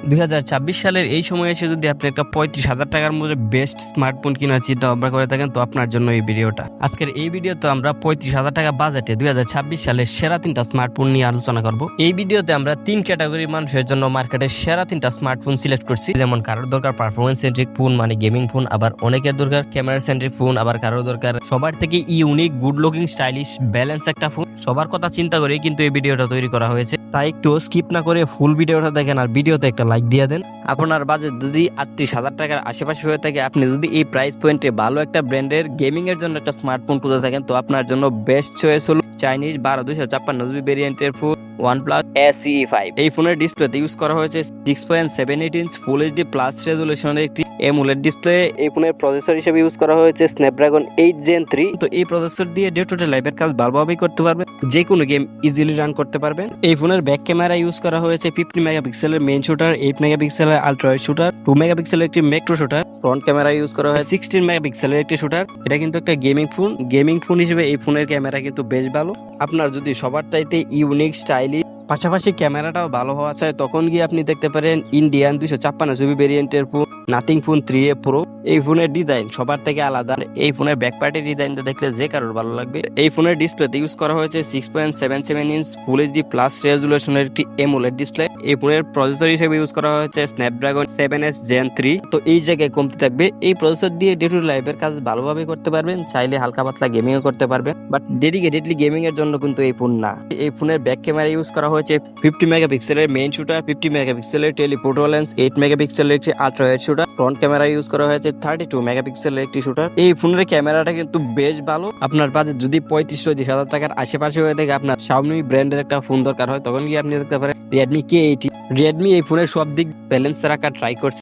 2026 সালের এই সময় এসে যদি আপনি একটা 35,000 টাকার মধ্যে বেস্ট স্মার্টফোন কেনার চিন্তা ভাবনা করে থাকেন, তো আপনার জন্য এই ভিডিওটা। আজকের এই ভিডিওতে আমরা 35,000 টাকা বাজেটে 2026 সালের সেরা 3টা স্মার্টফোন নিয়ে আলোচনা করব। এই ভিডিওতে আমরা 3 ক্যাটাগরি মানুষের জন্য মার্কেটের সেরা 3টা স্মার্টফোন সিলেক্ট করছি। যেমন কারোর দরকার পারফরমেন্স সেন্ট্রিক ফোন মানে গেমিং ফোন, আবার অনেকের দরকার ক্যামেরা সেন্ট্রিক ফোন, আবার কারোর দরকার সবার থেকে unique good looking stylish balance একটা ফোন। সবার কথা চিন্তা করে কিন্তু এই ভিডিওটা তৈরি করা হয়েছে, তাই একটু স্কিপ না করে ফুল ভিডিওটা দেখেন আর ভিডিওতে একটা লাইক দিয়ে দেন। আপনার বাজেট যদি 38,000 টাকার আশেপাশে হয়ে থাকে, আপনি যদি এই প্রাইস পয়েন্টে ভালো একটা ব্র্যান্ডের গেমিং এর জন্য একটা স্মার্টফোন খুঁজে থাকেন, তো আপনার জন্য বেস্ট চয়েস হলো চাইনিজ 12/256 ভেরিয়েন্টের ফোন OnePlus SE5। এই ফোনের ডিসপ্লেতে ইউজ করা হয়েছে 6.78 ইঞ্চ ফুল এইচডি প্লাস রেজুলেশনের একটি AMOLED ডিসপ্লে। এই ফোনের প্রসেসর হিসেবে ইউজ করা হয়েছে Snapdragon 8 Gen 3। তো এই প্রসেসর দিয়ে ডে টু ডে লাইফের কাজ ভালোভাবেই করতে পারবেন, যে কোনো গেম ইজিলি রান করতে পারবেন। এই ফোনের ব্যাক ক্যামেরা ইউজ করা হয়েছে 50 মেগাপিক্সেলের মেইন শুটার, 8 মেগাপিক্সেলের আলট্রা ওয়াইড শুটার, 2 মেগাপিক্সেলের একটি macro shooter. Front camera use করা হয় 16 মেগাপিক্সেলের একটি শুটার। এটা কিন্তু একটা গেমিং ফোন হিসেবে এই ফোনের ক্যামেরা কিন্তু বেশ ভালো। আপনার যদি সবার চাইতে ইউনিক স্টাইলিশ পাশাপাশি ক্যামেরাটাও ভালো হওয়া চাই, তখন গিয়ে আপনি দেখতে পারেন ইন্ডিয়ান 256GB ভেরিয়েন্টের phone nothing phone 3A Pro। এই ফোনের ডিজাইন সবার থেকে আলাদা। এই ফোনের ব্যাক পার্টের ডিজাইনটা দেখলে যে কারোর ভালো লাগবে। এই ফোনের ডিসপ্লেতে ইউজ করা হয়েছে 6.77 ইঞ্চ ফুল এইচডি প্লাস রেজুলেশনের একটি AMOLED ডিসপ্লে। এই ফোনের প্রসেসর হিসেবে ইউজ করা হয়েছে Snapdragon 7S Gen 3। তো এই জায়গায় কমতে থাকবে, এই প্রসেসর দিয়ে ডে টু ডে লাইফের কাজ ভালোভাবে করতে পারবেন, চাইলে হালকা পাতলা গেমিং ও করতে পারবেন, বাট ডেডিকেটেডলি গেমিং এর জন্য কিন্তু এই ফোন না। এই ফোনের ব্যাক ক্যামেরা ইউজ করা হয়েছে 50 মেগাপিক্সেলের মেইন শুটার, 50 মেগাপিক্সেলের টেলিফোটো লেন্স, 8 মেগাপিক্সেলের একটি ultra wide shooter. Front camera use করা হয়েছে 32 মেগাপিক্সেলের একটি শুটার। এই ফোনের ক্যামেরাটা কিন্তু বেশ ভালো। আপনার বাজেট যদি 35-40,000 টাকার আশেপাশে হয়ে থাকে, আপনার Xiaomi ব্র্যান্ডের একটা ফোন দরকার হয়, তখন গিয়ে আপনি দেখতে পারেন Redmi K80। Redmi এই ফোনের সব দিক ব্যালেন্স রাখার ট্রাই করছে।